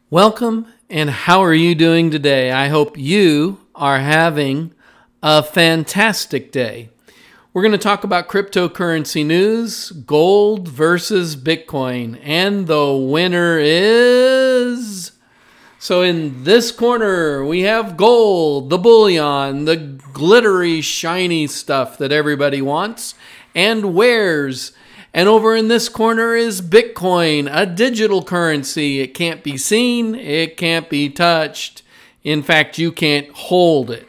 Welcome, and how are you doing today? I hope you are having a fantastic day. We're going to talk about cryptocurrency news, gold versus Bitcoin, and the winner is... So in this corner, we have gold, the bullion, the glittery, shiny stuff that everybody wants and wears. And over in this corner is Bitcoin, a digital currency. It can't be seen. It can't be touched. In fact, you can't hold it.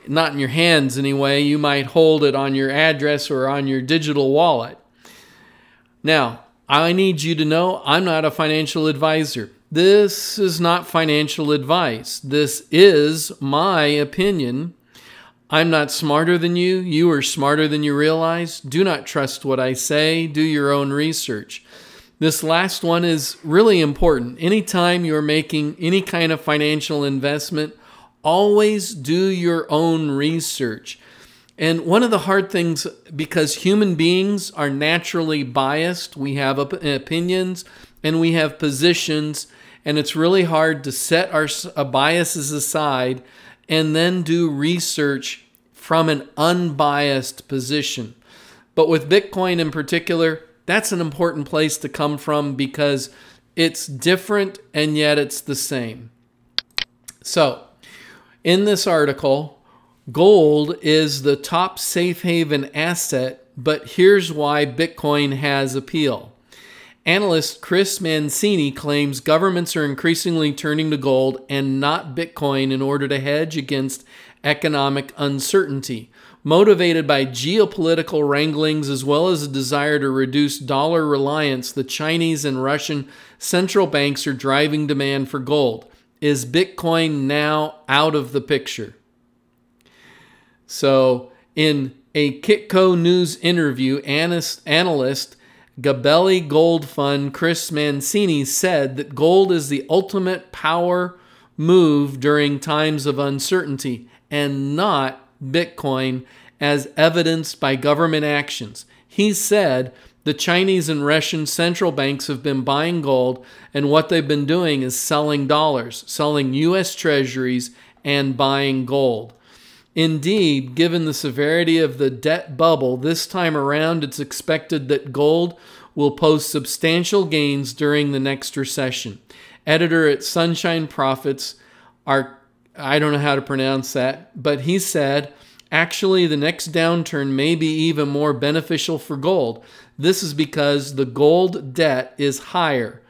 Not in your hands anyway. You might hold it on your address or on your digital wallet. Now, I need you to know I'm not a financial advisor. This is not financial advice. This is my opinion. I'm not smarter than you. You are smarter than you realize. Do not trust what I say. Do your own research. This last one is really important. Anytime you're making any kind of financial investment, always do your own research. And one of the hard things, because human beings are naturally biased, we have opinions and we have positions, and it's really hard to set our biases aside and then do research from an unbiased position. But with Bitcoin in particular, that's an important place to come from because it's different and yet it's the same. So, in this article, gold is the top safe haven asset, but here's why Bitcoin has appeal. Analyst Chris Mancini claims governments are increasingly turning to gold and not Bitcoin in order to hedge against economic uncertainty, motivated by geopolitical wranglings as well as a desire to reduce dollar reliance. The Chinese and Russian central banks are driving demand for gold. Is Bitcoin now out of the picture? So, in a Kitco News interview, analyst Gabelli Gold Fund Chris Mancini said that gold is the ultimate power move during times of uncertainty and not Bitcoin as evidenced by government actions. He said the Chinese and Russian central banks have been buying gold, and what they've been doing is selling dollars, selling U.S. treasuries and buying gold. Indeed, given the severity of the debt bubble, this time around it's expected that gold will post substantial gains during the next recession. Editor at Sunshine Profits, I don't know how to pronounce that, but he said, actually the next downturn may be even more beneficial for gold. This is because the gold debt is higher.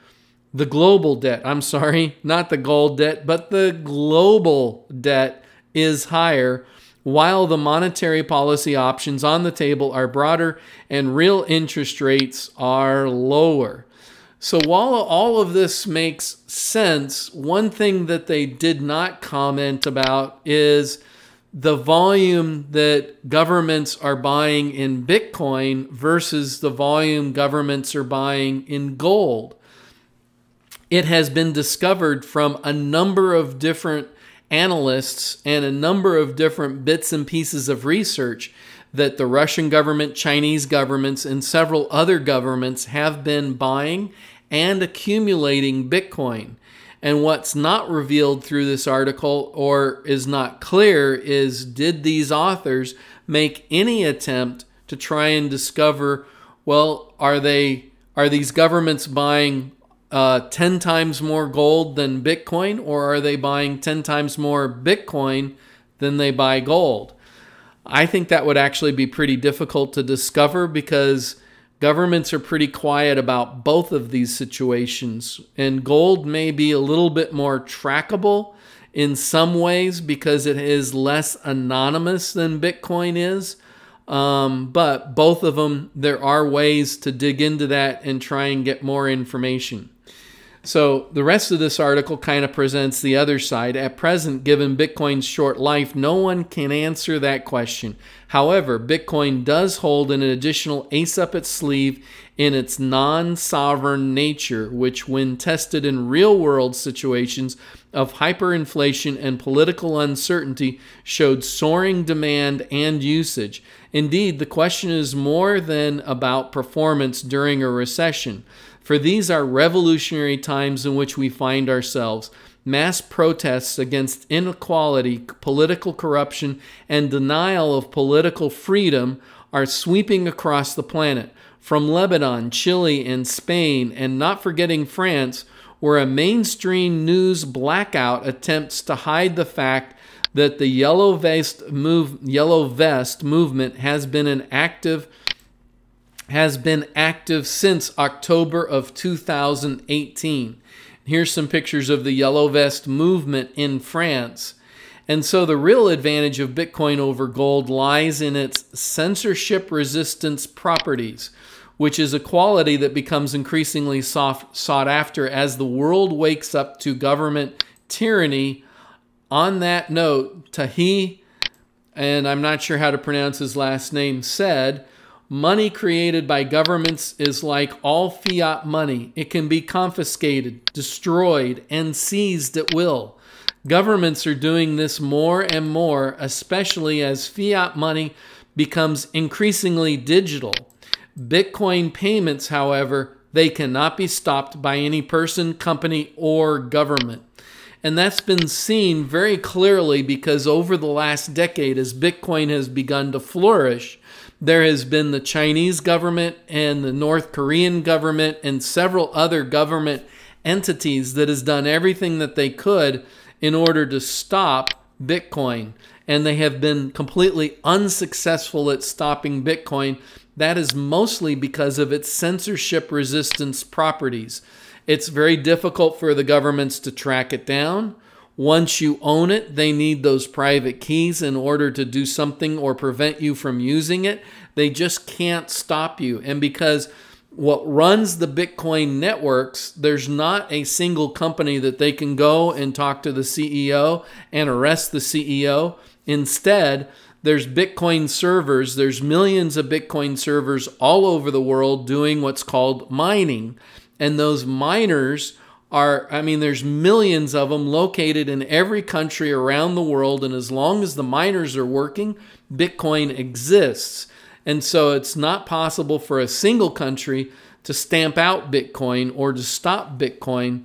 The global debt, I'm sorry, not the gold debt, but the global debt is higher, while the monetary policy options on the table are broader and real interest rates are lower. So while all of this makes sense, one thing that they did not comment about is the volume that governments are buying in Bitcoin versus the volume governments are buying in gold. It has been discovered from a number of different analysts and a number of different bits and pieces of research that the Russian government, Chinese governments, and several other governments have been buying and accumulating Bitcoin. And what's not revealed through this article or is not clear is, did these authors make any attempt to try and discover, well, are these governments buying 10 times more gold than Bitcoin, or are they buying 10 times more Bitcoin than they buy gold? I think that would actually be pretty difficult to discover because governments are pretty quiet about both of these situations. And gold may be a little bit more trackable in some ways because it is less anonymous than Bitcoin is. But both of them, there are ways to dig into that and try and get more information. So the rest of this article kind of presents the other side. At present, given Bitcoin's short life, no one can answer that question. However, Bitcoin does hold an additional ace up its sleeve in its non-sovereign nature, which when tested in real-world situations of hyperinflation and political uncertainty showed soaring demand and usage. Indeed, the question is more than about performance during a recession. For these are revolutionary times in which we find ourselves. Mass protests against inequality, political corruption, and denial of political freedom are sweeping across the planet. From Lebanon, Chile, and Spain, and not forgetting France, where a mainstream news blackout attempts to hide the fact that the Yellow Vest movement has been active since October of 2018. Here's some pictures of the Yellow Vest movement in France. And so the real advantage of Bitcoin over gold lies in its censorship resistance properties, which is a quality that becomes increasingly sought after as the world wakes up to government tyranny. On that note, Tahi, and I'm not sure how to pronounce his last name, said, "Money created by governments is like all fiat money. It can be confiscated, destroyed, and seized at will. Governments are doing this more and more, especially as fiat money becomes increasingly digital. Bitcoin payments, however, they cannot be stopped by any person, company, or government." And that's been seen very clearly because over the last decade, as Bitcoin has begun to flourish, there has been the Chinese government and the North Korean government and several other government entities that has done everything that they could in order to stop Bitcoin. And they have been completely unsuccessful at stopping Bitcoin. That is mostly because of its censorship resistance properties. It's very difficult for the governments to track it down. Once you own it, they need those private keys in order to do something or prevent you from using it. They just can't stop you. And because what runs the Bitcoin networks, there's not a single company that they can go and talk to the CEO and arrest the CEO. Instead, there's Bitcoin servers. There's millions of Bitcoin servers all over the world doing what's called mining. And those miners are, there's millions of them located in every country around the world. And as long as the miners are working, Bitcoin exists. And so it's not possible for a single country to stamp out Bitcoin or to stop Bitcoin.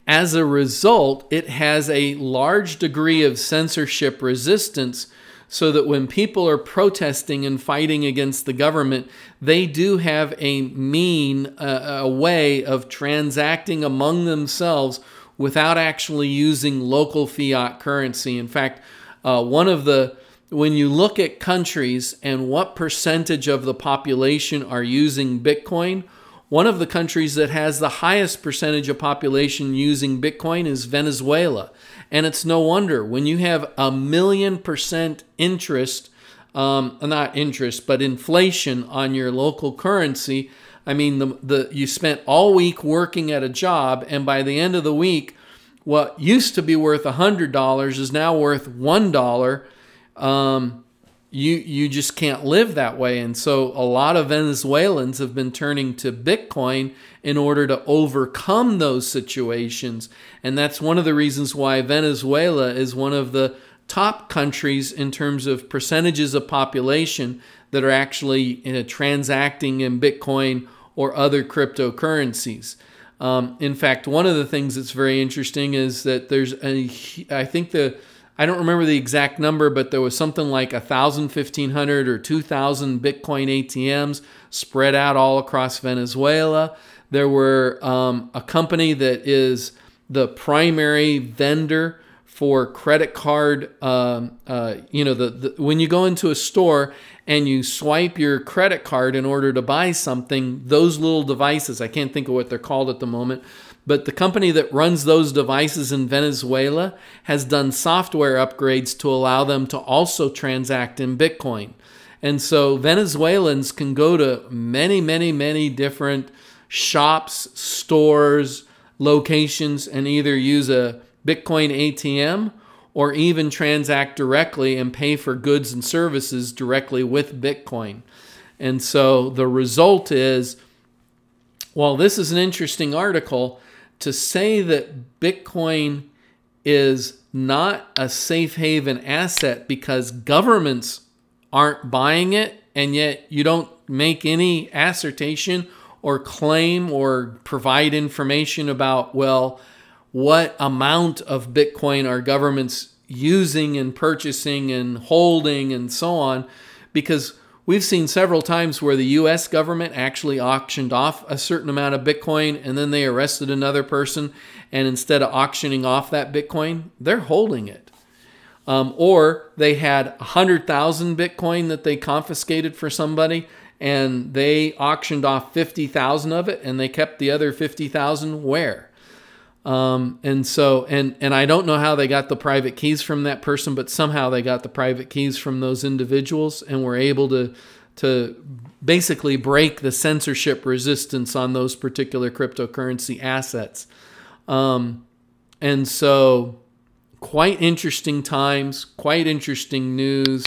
As a result, it has a large degree of censorship resistance, so that when people are protesting and fighting against the government, they do have a way of transacting among themselves without actually using local fiat currency. In fact, when you look at countries and what percentage of the population are using Bitcoin, one of the countries that has the highest percentage of population using Bitcoin is Venezuela. And it's no wonder when you have 1,000,000% interest, not interest, but inflation on your local currency. You spent all week working at a job, and by the end of the week, what used to be worth $100 is now worth $1. You just can't live that way. And so a lot of Venezuelans have been turning to Bitcoin in order to overcome those situations. And that's one of the reasons why Venezuela is one of the top countries in terms of percentages of population that are actually transacting in Bitcoin or other cryptocurrencies. In fact, one of the things that's very interesting is that there's I don't remember the exact number, but there was something like 1,000, 1,500, or 2,000 Bitcoin ATMs spread out all across Venezuela. There were a company that is the primary vendor for credit card. When you go into a store and you swipe your credit card in order to buy something, those little devices, I can't think of what they're called at the moment, but the company that runs those devices in Venezuela has done software upgrades to allow them to also transact in Bitcoin. And so Venezuelans can go to many, many, many different shops, stores, locations, and either use a Bitcoin ATM or even transact directly and pay for goods and services directly with Bitcoin. And so the result is, while this is an interesting article, to say that Bitcoin is not a safe haven asset because governments aren't buying it, and yet you don't make any assertion or claim or provide information about, well, what amount of Bitcoin are governments using and purchasing and holding and so on, because we've seen several times where the U.S. government actually auctioned off a certain amount of Bitcoin and then they arrested another person, and instead of auctioning off that Bitcoin, they're holding it. Or they had 100,000 Bitcoin that they confiscated for somebody, and they auctioned off 50,000 of it, and they kept the other 50,000 where? And I don't know how they got the private keys from that person, but somehow they got the private keys from those individuals and were able to basically break the censorship resistance on those particular cryptocurrency assets. And so quite interesting times, quite interesting news.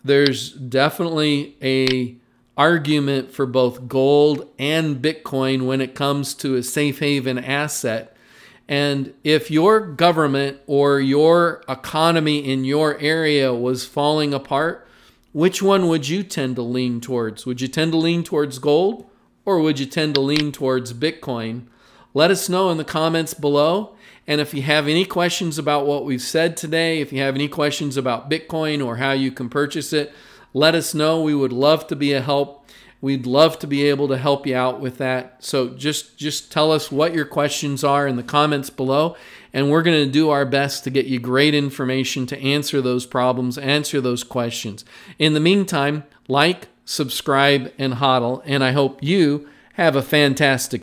There's definitely a argument for both gold and Bitcoin when it comes to a safe haven asset. And if your government or your economy in your area was falling apart, which one would you tend to lean towards? Would you tend to lean towards gold, or would you tend to lean towards Bitcoin? Let us know in the comments below. And if you have any questions about what we've said today, if you have any questions about Bitcoin or how you can purchase it, let us know. We would love to be a help. We'd love to be able to help you out with that. So just tell us what your questions are in the comments below, and we're going to do our best to get you great information to answer those problems, answer those questions. In the meantime, like, subscribe, and hodl, and I hope you have a fantastic